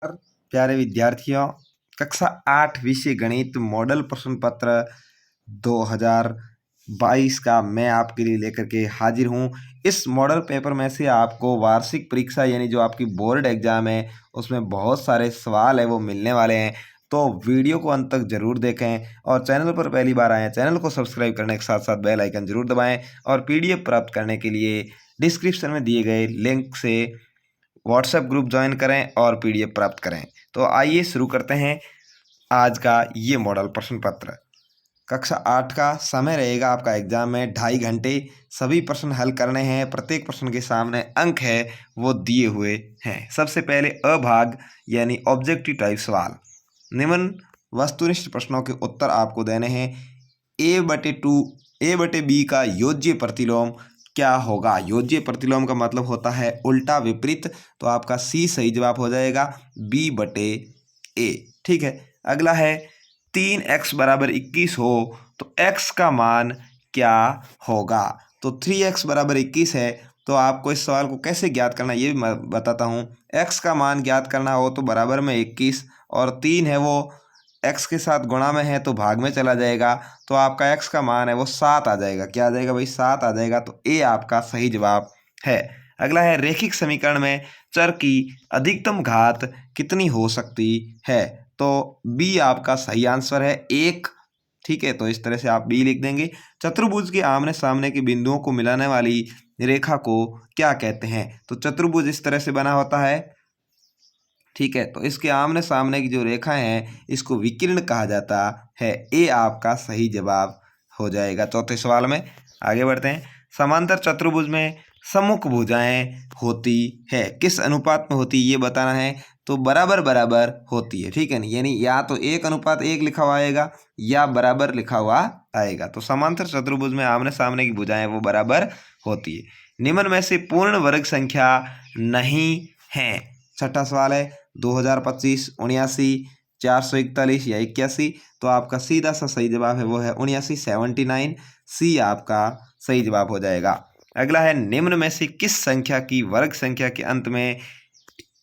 प्यारे विद्यार्थियों, कक्षा 8 विषय गणित मॉडल प्रश्न पत्र 2022 का मैं आपके लिए लेकर के हाजिर हूँ। इस मॉडल पेपर में से आपको वार्षिक परीक्षा यानी जो आपकी बोर्ड एग्जाम है उसमें बहुत सारे सवाल है वो मिलने वाले हैं। तो वीडियो को अंत तक जरूर देखें और चैनल पर पहली बार आए चैनल को सब्सक्राइब करने के साथ साथ बेल आइकन जरूर दबाएं और पीडीएफ प्राप्त करने के लिए डिस्क्रिप्शन में दिए गए लिंक से व्हाट्सएप ग्रुप ज्वाइन करें और पीडीएफ प्राप्त करें। तो आइए शुरू करते हैं आज का ये मॉडल प्रश्न पत्र। कक्षा 8 का समय रहेगा आपका एग्जाम में 2.5 घंटे। सभी प्रश्न हल करने हैं। प्रत्येक प्रश्न के सामने अंक है वो दिए हुए हैं। सबसे पहले अभाग यानी ऑब्जेक्टिव टाइप सवाल। निम्न वस्तुनिष्ठ प्रश्नों के उत्तर आपको देने हैं। a/2 का योज्य प्रतिलोम क्या होगा? योज्य प्रतिलोम का मतलब होता है उल्टा विपरीत। तो आपका सी सही जवाब हो जाएगा b/a। ठीक है। अगला है 3x = 21 हो तो x का मान क्या होगा? तो 3x = 21 है तो आपको इस सवाल को कैसे ज्ञात करना है ये भी मैं बताता हूँ। x का मान ज्ञात करना हो तो बराबर में 21 और 3 है वो x के साथ गुणा में है तो भाग में चला जाएगा। तो आपका x का मान है वो 7 आ जाएगा। क्या आ जाएगा भाई? 7 आ जाएगा। तो ए आपका सही जवाब है। अगला है रेखिक समीकरण में चर की अधिकतम घात कितनी हो सकती है? तो बी आपका सही आंसर है 1। ठीक है, तो इस तरह से आप बी लिख देंगे। चतुर्भुज के आमने सामने के बिंदुओं को मिलाने वाली रेखा को क्या कहते हैं? तो चतुर्भुज इस तरह से बना होता है। ठीक है, तो इसके आमने सामने की जो रेखाएं हैं इसको विकीर्ण कहा जाता है। ए आपका सही जवाब हो जाएगा। चौथे सवाल में आगे बढ़ते हैं। समांतर चतुर्भुज में सम्मुख भुजाएं होती है किस अनुपात में होती है ये बताना है। तो बराबर बराबर होती है। ठीक है ना, यानी या तो 1:1 लिखा हुआ आएगा या बराबर लिखा हुआ आएगा। तो समांतर चतुर्भुज में आमने सामने की भुजाएं वो बराबर होती है। निम्न में से पूर्ण वर्ग संख्या नहीं है। छठा सवाल है 2025, 79, 441 या 81। तो आपका सीधा सा सही जवाब है वो है 79, 79। सी आपका सही जवाब हो जाएगा। अगला है निम्न में से किस संख्या की वर्ग संख्या के अंत में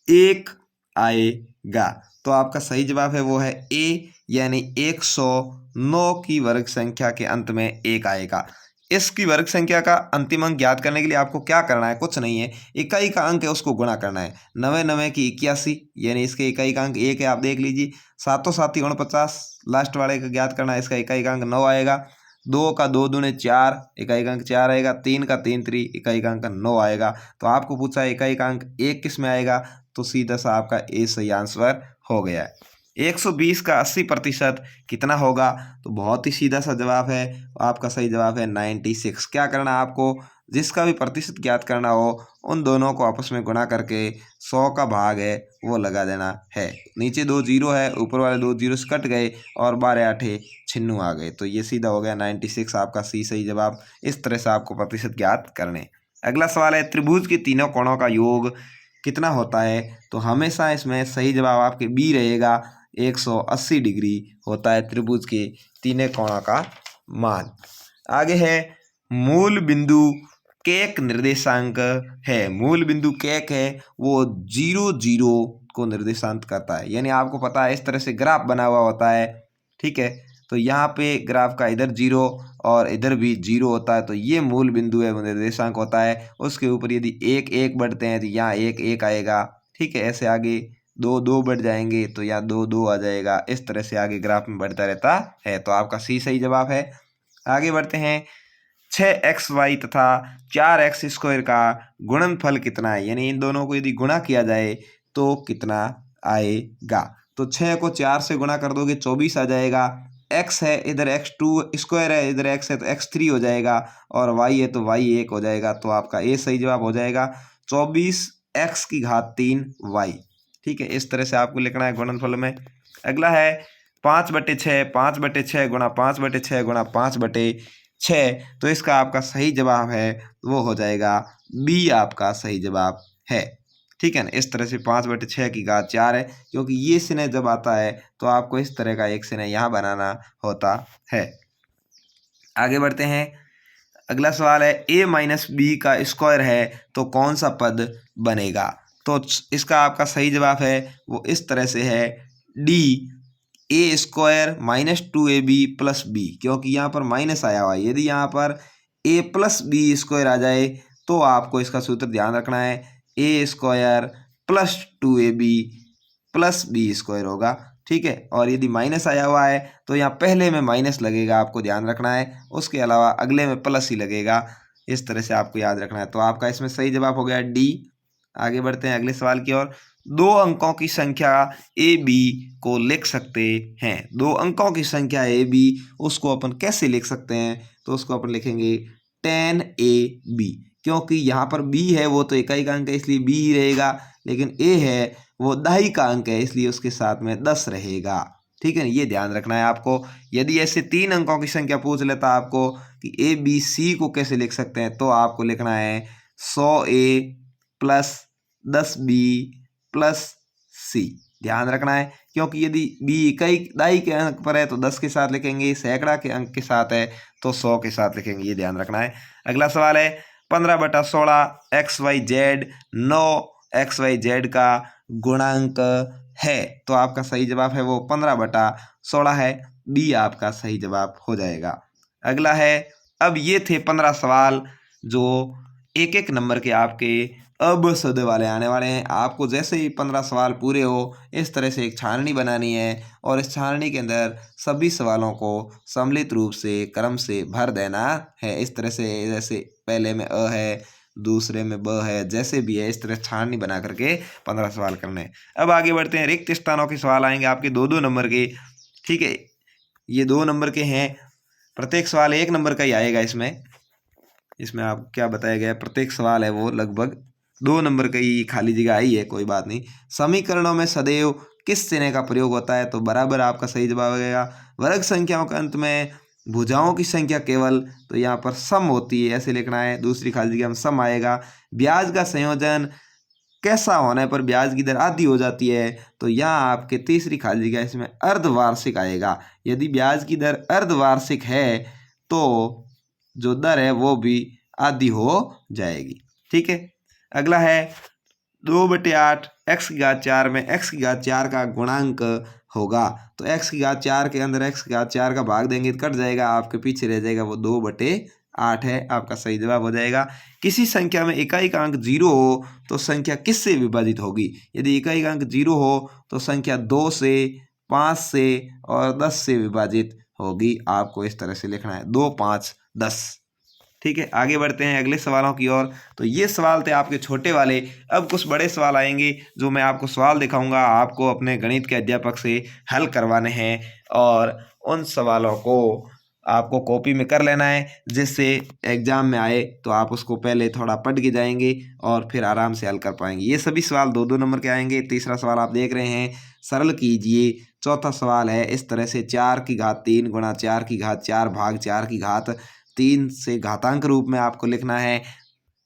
1 आएगा? तो आपका सही जवाब है वो है ए, यानी 109 की वर्ग संख्या के अंत में 1 आएगा। इसकी वर्ग संख्या का अंतिम अंक ज्ञात करने के लिए आपको क्या करना है? कुछ नहीं है, इकाई का अंक है उसको गुणा करना है। 9 की 81 यानी इसके इकाई का अंक 1 है। आप देख लीजिए। 7 7 49 लास्ट वाले का ज्ञात करना है। इसका इकाई का अंक 9 आएगा। 2 का 2 दूने 4 इकाई का अंक 4 आएगा। 3 का 3 3 इकाई का अंक 9 आएगा। तो आपको पूछा है इकाई का अंक 1 किस में आएगा? तो सीधा सा आपका ए सही आंसर हो गया है। 120 का 80% कितना होगा? तो बहुत ही सीधा सा जवाब है। आपका सही जवाब है 96। क्या करना है आपको? जिसका भी प्रतिशत ज्ञात करना हो उन दोनों को आपस में गुणा करके 100 का भाग है वो लगा देना है। नीचे 2 जीरो है, ऊपर वाले 2 जीरो से कट गए और 12 8 छिन्नू आ गए। तो ये सीधा हो गया 96। आपका सी सही जवाब। इस तरह से आपको प्रतिशत ज्ञात करने। अगला सवाल है त्रिभुज के तीनों कोणों का योग कितना होता है? तो हमेशा इसमें सही जवाब आपके बी रहेगा। 180 डिग्री होता है त्रिभुज के तीनों कोणों का मान। आगे है मूल बिंदु केक निर्देशांक है। मूल बिंदु केक है वो 0 0 को निर्देशांत करता है। यानी आपको पता है इस तरह से ग्राफ बना हुआ होता है। ठीक है, तो यहाँ पे ग्राफ का इधर 0 और इधर भी 0 होता है। तो ये मूल बिंदु है वो निर्देशांक होता है। उसके ऊपर यदि 1 1 बढ़ते हैं तो यहाँ 1 1 आएगा। ठीक है, ऐसे आगे 2 2 बढ़ जाएंगे तो यहाँ 2 2 आ जाएगा। इस तरह से आगे ग्राफ में बढ़ता रहता है। तो आपका सी सही जवाब है। आगे बढ़ते हैं। 6xy तथा 4x² का गुणनफल कितना है? यानी इन दोनों को यदि गुणा किया जाए तो कितना आएगा? तो 6 को 4 से गुणा कर दोगे 24 आ जाएगा। x है इधर x² है इधर x है तो x3 हो जाएगा और y है तो y1 हो जाएगा। तो आपका ए सही जवाब हो जाएगा 24x³ ठीक है, इस तरह से आपको लिखना है गुणनफल में। अगला है 5/6 5/6 गुणा 5/6 गुणा 5/6। तो इसका आपका सही जवाब है वो हो जाएगा बी आपका सही जवाब है। ठीक है ना, इस तरह से 5/6 की घात 4 है। क्योंकि ये सिने जब आता है तो आपको इस तरह का एक सिने यहाँ बनाना होता है। आगे बढ़ते हैं। अगला सवाल है a - b का स्क्वायर है तो कौन सा पद बनेगा? तो इसका आपका सही जवाब है वो इस तरह से है डी, a square minus 2ab plus b, क्योंकि यहाँ पर माइनस आया हुआ है। यदि यहाँ पर ए प्लस बी स्क्वायर आ जाए तो आपको इसका सूत्र ध्यान रखना है, a square plus 2ab plus b square होगा। ठीक है, और यदि माइनस आया हुआ है तो यहाँ पहले में माइनस लगेगा, आपको ध्यान रखना है, उसके अलावा अगले में प्लस ही लगेगा। इस तरह से आपको याद रखना है। तो आपका इसमें सही जवाब हो गया डी। आगे बढ़ते हैं अगले सवाल की ओर। दो अंकों की संख्या ए बी को लिख सकते हैं। दो अंकों की संख्या ए बी, उसको अपन कैसे लिख सकते हैं? तो उसको अपन लिखेंगे 10ab, क्योंकि यहाँ पर बी है वो तो इकाई का अंक है इसलिए बी ही रहेगा, लेकिन ए है वो दहाई का अंक है इसलिए उसके साथ में 10 रहेगा। ठीक है, ये ध्यान रखना है आपको। यदि ऐसे 3 अंकों की संख्या पूछ लेता आपको कि ए बी सी को कैसे लिख सकते हैं, तो आपको लिखना है 100a प्लस 10b प्लस सी। ध्यान रखना है, क्योंकि यदि बी इकाई दहाई के अंक पर है तो 10 के साथ लिखेंगे, सैकड़ा के अंक के साथ है तो 100 के साथ लिखेंगे। ये ध्यान रखना है। अगला सवाल है 15/16 XYZ 9 XYZ का गुणांक है। तो आपका सही जवाब है वो 15/16 है, बी आपका सही जवाब हो जाएगा। अगला है, अब ये थे 15 सवाल जो एक एक नंबर के आपके अब सद वाले आने वाले हैं। आपको जैसे ही 15 सवाल पूरे हो इस तरह से एक छाननी बनानी है और इस छाननी के अंदर सभी सवालों को सम्मिलित रूप से क्रम से भर देना है। इस तरह से, जैसे पहले में अ है, दूसरे में ब है, जैसे भी है इस तरह छाननी बना करके 15 सवाल करने हैं। अब आगे बढ़ते हैं। रिक्त स्थानों के सवाल आएंगे आपके 2-2 नंबर के। ठीक है, ये 2 नंबर के हैं। प्रत्येक सवाल 1 नंबर का ही आएगा। इसमें आपको क्या बताया गया है, प्रत्येक सवाल है वो लगभग 2 नंबर का ही खाली जगह आई है, कोई बात नहीं। समीकरणों में सदैव किस चिन्ह का प्रयोग होता है? तो बराबर आपका सही जवाब आएगा। वर्ग संख्याओं के अंत में भुजाओं की संख्या केवल, तो यहाँ पर सम होती है, ऐसे लिखना है। दूसरी खाली जगह में सम आएगा। ब्याज का संयोजन कैसा होने पर ब्याज की दर आधी हो जाती है? तो यहाँ आपके तीसरी खाली जगह इसमें अर्धवार्षिक आएगा। यदि ब्याज की दर अर्धवार्षिक है तो जो दर है वो भी आधी हो जाएगी। ठीक है, अगला है 2/8 x⁴ में x⁴ का गुणांक होगा। तो x⁴ के अंदर x⁴ का भाग देंगे तो कट जाएगा, आपके पीछे रह जाएगा वो 2/8 है, आपका सही जवाब हो जाएगा। किसी संख्या में इकाई का अंक 0 हो तो संख्या किससे विभाजित होगी? यदि इकाई का अंक 0 हो तो संख्या 2 से, 5 से और 10 से विभाजित होगी। आपको इस तरह से लिखना है 2, 5, 10। ठीक है, आगे बढ़ते हैं अगले सवालों की ओर। तो ये सवाल थे आपके छोटे वाले। अब कुछ बड़े सवाल आएंगे जो मैं आपको सवाल दिखाऊंगा, आपको अपने गणित के अध्यापक से हल करवाने हैं और उन सवालों को आपको कॉपी में कर लेना है, जिससे एग्जाम में आए तो आप उसको पहले थोड़ा पढ़ के जाएंगे और फिर आराम से हल कर पाएंगे। ये सभी सवाल 2-2 नंबर के आएंगे। तीसरा सवाल आप देख रहे हैं, सरल कीजिए। चौथा सवाल है इस तरह से 4⁻³ गुणा 4⁻4 भाग 4⁻3 से घातांक रूप में आपको लिखना है।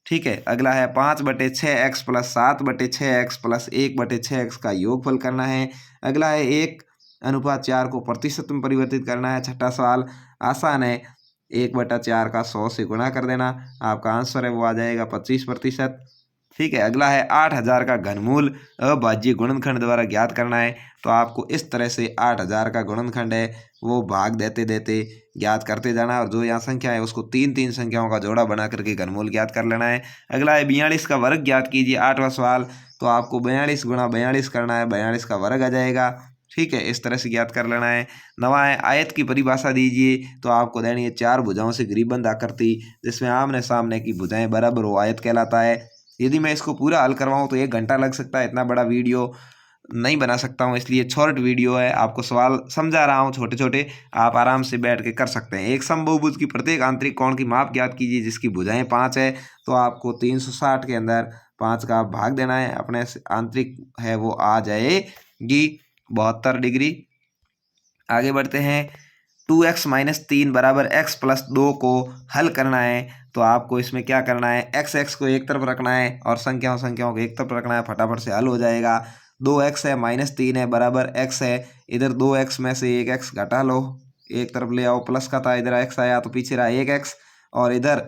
ठीक है, अगला है 5/6x plus 7/6x plus 1/6x का योगफल करना है। अगला है 1:4 को प्रतिशत में परिवर्तित करना है। छठा सवाल आसान है, 1/4 का 100 से गुणा कर देना, आपका आंसर है वो आ जाएगा 25%। ठीक है, अगला है 8000 का घनमूल अभाज्य गुणनखंड द्वारा ज्ञात करना है। तो आपको इस तरह से 8000 का गुणनखंड है वो भाग देते देते ज्ञात करते जाना है और जो यहाँ संख्या है उसको 3-3 संख्याओं का जोड़ा बना करके घनमूल ज्ञात कर लेना है। अगला है 42 का वर्ग ज्ञात कीजिए। 8वां सवाल, तो आपको 42 गुणा 42 करना है, 42 का वर्ग आ जाएगा। ठीक है, इस तरह से ज्ञात कर लेना है। 9वां है आयत की परिभाषा दीजिए। तो आपको देनी है 4 भुजाओं से गिरिबंध आकृति जिसमें आमने सामने की भुजाएं बराबर हो, आयत कहलाता है। यदि मैं इसको पूरा हल करवाऊँ तो 1 घंटा लग सकता है, इतना बड़ा वीडियो नहीं बना सकता हूँ, इसलिए शॉर्ट वीडियो है। आपको सवाल समझा रहा हूँ छोटे छोटे, आप आराम से बैठ के कर सकते हैं। एक समबाहुभुज की प्रत्येक आंतरिक कोण की माप ज्ञात कीजिए जिसकी भुजाएं 5 है। तो आपको 360 के अंदर 5 का भाग देना है, अपने आंतरिक है वो आ जाएगी 72 डिग्री। आगे बढ़ते हैं, 2x - 3 = x + 2 को हल करना है। तो आपको इसमें क्या करना है, x को एक तरफ रखना है और संख्याओं को एक तरफ रखना है, फटाफट से हल हो जाएगा। 2x है -3 है बराबर x है, इधर 2x में से 1x घटा लो, एक तरफ ले आओ, प्लस का था इधर x आया तो पीछे रहा 1x, और इधर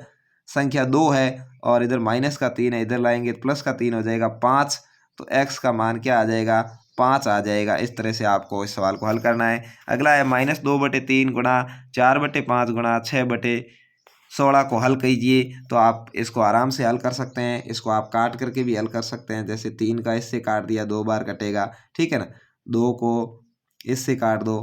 संख्या 2 है और इधर -3 है, इधर लाएंगे तो +3 हो जाएगा 5, तो x का मान क्या आ जाएगा, 5 आ जाएगा। इस तरह से आपको इस सवाल को हल करना है। अगला है -2/3 गुणा 4/5 गुणा 6/16 को हल कीजिए। तो आप इसको आराम से हल कर सकते हैं, इसको आप काट करके भी हल कर सकते हैं। जैसे 3 का इससे काट दिया 2 बार कटेगा, ठीक है ना। 2 को इससे काट दो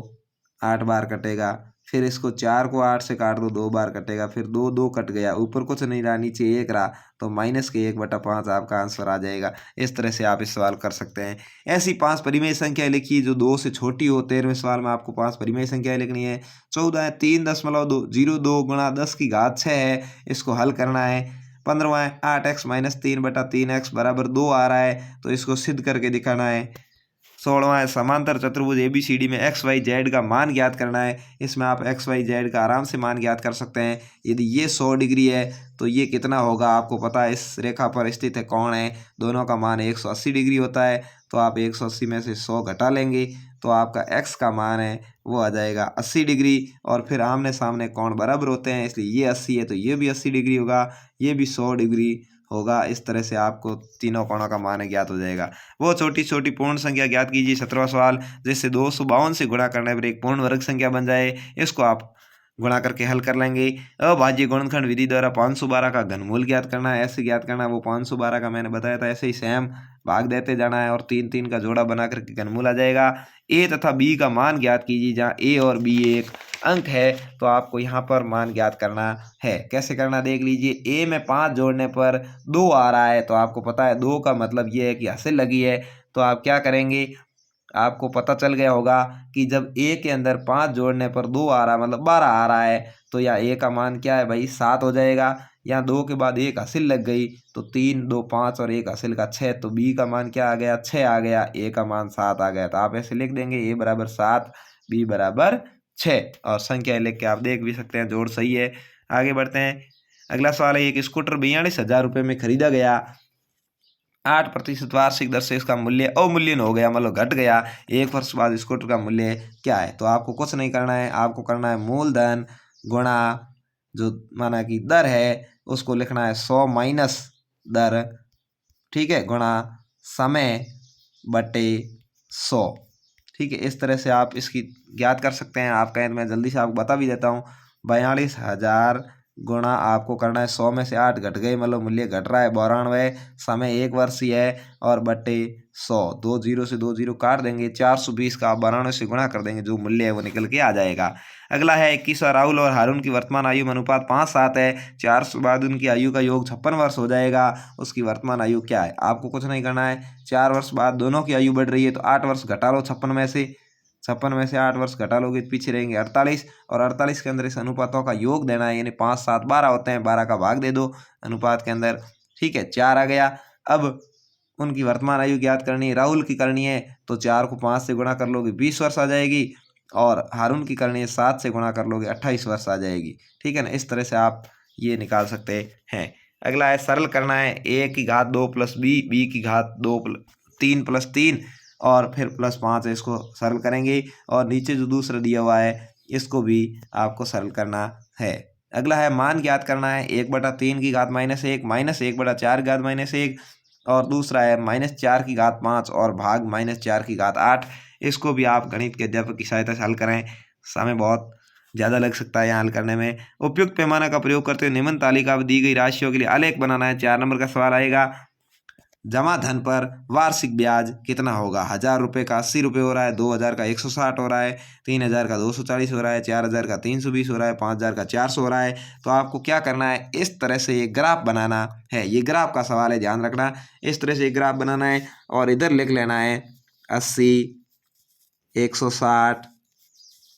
8 बार कटेगा। फिर इसको 4 को 8 से काट दो 2 बार कटेगा। फिर 2 2 कट गया, ऊपर कुछ नहीं रहा, नीचे 1 रहा, तो -1/5 आपका आंसर आ जाएगा। इस तरह से आप इस सवाल कर सकते हैं। ऐसी 5 परिमेय संख्या लिखिए जो 2 से छोटी हो। 13वें सवाल में आपको 5 परिमेय संख्याएं लिखनी है। 14 है 3.02 गुणा 10 की घात 6 है, इसको हल करना है। 15वां है 8x - 3/3x बराबर 2 आ रहा है, तो इसको सिद्ध करके दिखाना है। 16वां है समांतर चतुर्भुज ABCD में XYZ का मान ज्ञात करना है। इसमें आप XYZ का आराम से मान ज्ञात कर सकते हैं। यदि ये 100 डिग्री है तो ये कितना होगा, आपको पता है। इस रेखा पर स्थित है कोण है, दोनों का मान 180 डिग्री होता है। तो आप 180 में से 100 घटा लेंगे तो आपका x का मान है वो आ जाएगा 80 डिग्री। और फिर आमने सामने कोण बराबर होते हैं, इसलिए ये 80 है तो ये भी 80 डिग्री होगा, ये भी 100 डिग्री होगा। इस तरह से आपको तीनों कोणों का मान ज्ञात हो जाएगा। वो छोटी छोटी पूर्ण संख्या ज्ञात कीजिए। 17वां सवाल, जैसे 252 से गुणा करने पर एक पूर्ण वर्ग संख्या बन जाए, इसको आप गुणा करके हल कर लेंगे। अभाज्य गुणनखंड विधि द्वारा 512 का घनमूल ज्ञात करना है। ऐसे ज्ञात करना है, वो 512 का मैंने बताया था, ऐसे ही सेम भाग देते जाना है और 3 3 का जोड़ा बना करके घनमूल आ जाएगा। ए तथा बी का मान ज्ञात कीजिए। जहाँ ए और बी एक अंक है तो आपको यहाँ पर मान ज्ञात करना है। कैसे करना देख लीजिए। ए में 5 जोड़ने पर 2 आ रहा है, तो आपको पता है 2 का मतलब ये है कि हासिल लगी है। तो आप क्या करेंगे, आपको पता चल गया होगा कि जब ए के अंदर 5 जोड़ने पर 2 आ रहा है मतलब 12 आ रहा है, तो यहाँ ए का मान क्या है भाई, 7 हो जाएगा। यहाँ 2 के बाद 1 हासिल लग गई तो 3 2 5 और 1 हासिल का 6, तो बी का मान क्या आ गया, 6 आ गया। ए का मान 7 आ गया। तो आप ऐसे लिख देंगे ए बराबर 7 बी बराबर 6, और संख्या लिख के आप देख भी सकते हैं जोड़ सही है। आगे बढ़ते हैं। अगला सवाल है, एक स्कूटर 42,000 रुपये में खरीदा गया। 8% वार्षिक दर से इसका मूल्य अवमूल्यन हो गया, मतलब घट गया। 1 वर्ष बाद स्कूटर का मूल्य क्या है। तो आपको कुछ नहीं करना है, आपको करना है मूलधन गुणा जो माना कि दर है उसको लिखना है 100 माइनस दर, ठीक है, गुणा समय बटे 100, ठीक है। इस तरह से आप इसकी ज्ञात कर सकते हैं। आप कहें तो मैं जल्दी से आपको बता भी देता हूँ। 42,000 गुणा आपको करना है 100 में से 8 घट गए, मतलब मूल्य घट रहा है 92, समय 1 वर्ष ही है, और बटे 100, 2 जीरो से 2 जीरो काट देंगे, 420 का आप 92 से गुणा कर देंगे, जो मूल्य है वो निकल के आ जाएगा। अगला है 21 राहुल और हारून की वर्तमान आयु में अनुपात 5:7 है। 4 बाद उनकी आयु का योग 56 वर्ष हो जाएगा। उसकी वर्तमान आयु क्या है। आपको कुछ नहीं करना है, 4 वर्ष बाद दोनों की आयु बढ़ रही है तो 8 वर्ष घटा लो 56 में से। 56 में से 8 वर्ष घटा लोगे तो पीछे रहेंगे 48, और 48 के अंदर इस अनुपातों का योग देना है, यानी 5 7 12 होते हैं, 12 का भाग दे दो अनुपात के अंदर, ठीक है, 4 आ गया। अब उनकी वर्तमान आयु ज्ञात करनी है, राहुल की करनी है तो 4 को 5 से गुणा कर लोगे 20 वर्ष आ जाएगी, और हारून की करनी है 7 से गुणा कर लोगे 28 वर्ष आ जाएगी, ठीक है ना। इस तरह से आप ये निकाल सकते हैं। अगला है सरल करना है, a की घात 2 प्लस b की घात 3 प्लस 3 और फिर +5 है, इसको सरल करेंगे। और नीचे जो दूसरा दिया हुआ है इसको भी आपको सरल करना है। अगला है मान ज्ञात करना है, 1/3 की घात -1 -1/4 की घात -1, और दूसरा है -4 की घात 5 और भाग -4 की घात 8। इसको भी आप गणित के अध्यापक की सहायता से हल करें, समय बहुत ज़्यादा लग सकता है यहाँ हल करने में। उपयुक्त पैमाना का प्रयोग करते हुए निम्न तालिका में दी गई राशियों के लिए आलेख बनाना है। 4 नंबर का सवाल आएगा, जमा धन पर वार्षिक ब्याज कितना होगा। 1000 रुपये का 80 रुपये हो रहा है, 2000 का 160 हो रहा है, 3000 का 240 हो रहा है, 4000 का 320 हो रहा है, 5000 का 400 हो रहा है। तो आपको क्या करना है, इस तरह से ये ग्राफ बनाना है। ये ग्राफ का सवाल है, ध्यान रखना। इस तरह से ग्राफ बनाना है और इधर लिख लेना है 80 160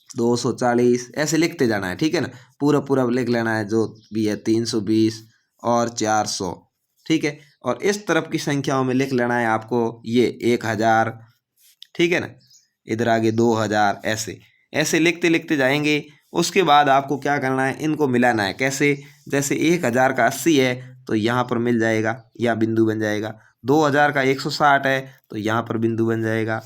240, ऐसे लिखते जाना है, ठीक है ना। पूरा पूरा लिख लेना है, जो भी है 320 और 400, ठीक है। और इस तरफ की संख्याओं में लिख लेना है आपको ये 1000, ठीक है ना। इधर आगे 2000, ऐसे ऐसे लिखते लिखते जाएंगे। उसके बाद आपको क्या करना है, इनको मिलाना है। कैसे, जैसे 1000 का 80 है तो यहाँ पर मिल जाएगा, या बिंदु बन जाएगा। 2000 का 160 है तो यहाँ पर बिंदु बन जाएगा।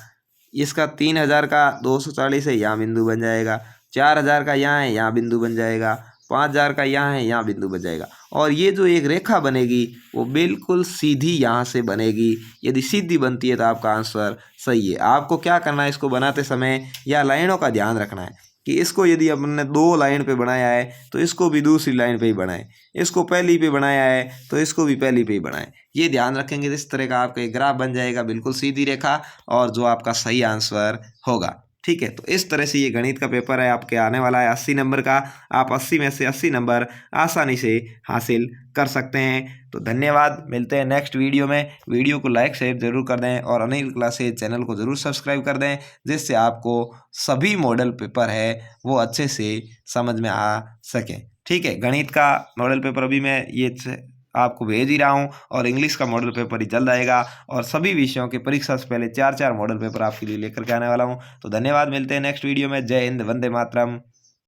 इसका 3000 का 240 है, यहाँ बिंदु बन जाएगा। 4000 का यहाँ है, यहाँ बिंदु बन जाएगा। 5000 का यहाँ है, यहाँ बिंदु बच और ये जो एक रेखा बनेगी वो बिल्कुल सीधी यहाँ से बनेगी। यदि सीधी बनती है तो आपका आंसर सही है। आपको क्या करना है, इसको बनाते समय या लाइनों का ध्यान रखना है कि इसको यदि हमने 2 लाइन पे बनाया है तो इसको भी दूसरी लाइन पे ही बनाएं, इसको पहली पे बनाया है तो इसको भी पहली पे ही बनाएं। ये ध्यान रखेंगे तो इस तरह का आपका एक ग्राफ बन जाएगा, बिल्कुल सीधी रेखा, और जो आपका सही आंसर होगा। ठीक है, तो इस तरह से ये गणित का पेपर है आपके आने वाला है 80 नंबर का। आप 80 में से 80 नंबर आसानी से हासिल कर सकते हैं। तो धन्यवाद, मिलते हैं नेक्स्ट वीडियो में। वीडियो को लाइक शेयर जरूर कर दें और अनिल क्लासेज चैनल को जरूर सब्सक्राइब कर दें, जिससे आपको सभी मॉडल पेपर है वो अच्छे से समझ में आ सके। ठीक है, गणित का मॉडल पेपर अभी मैं ये आपको भेज ही रहा हूँ और इंग्लिश का मॉडल पेपर ही जल्द आएगा और सभी विषयों के परीक्षा से पहले 4 मॉडल पेपर आपके लिए लेकर के आने वाला हूँ। तो धन्यवाद, मिलते हैं नेक्स्ट वीडियो में। जय हिंद, वंदे मातरम।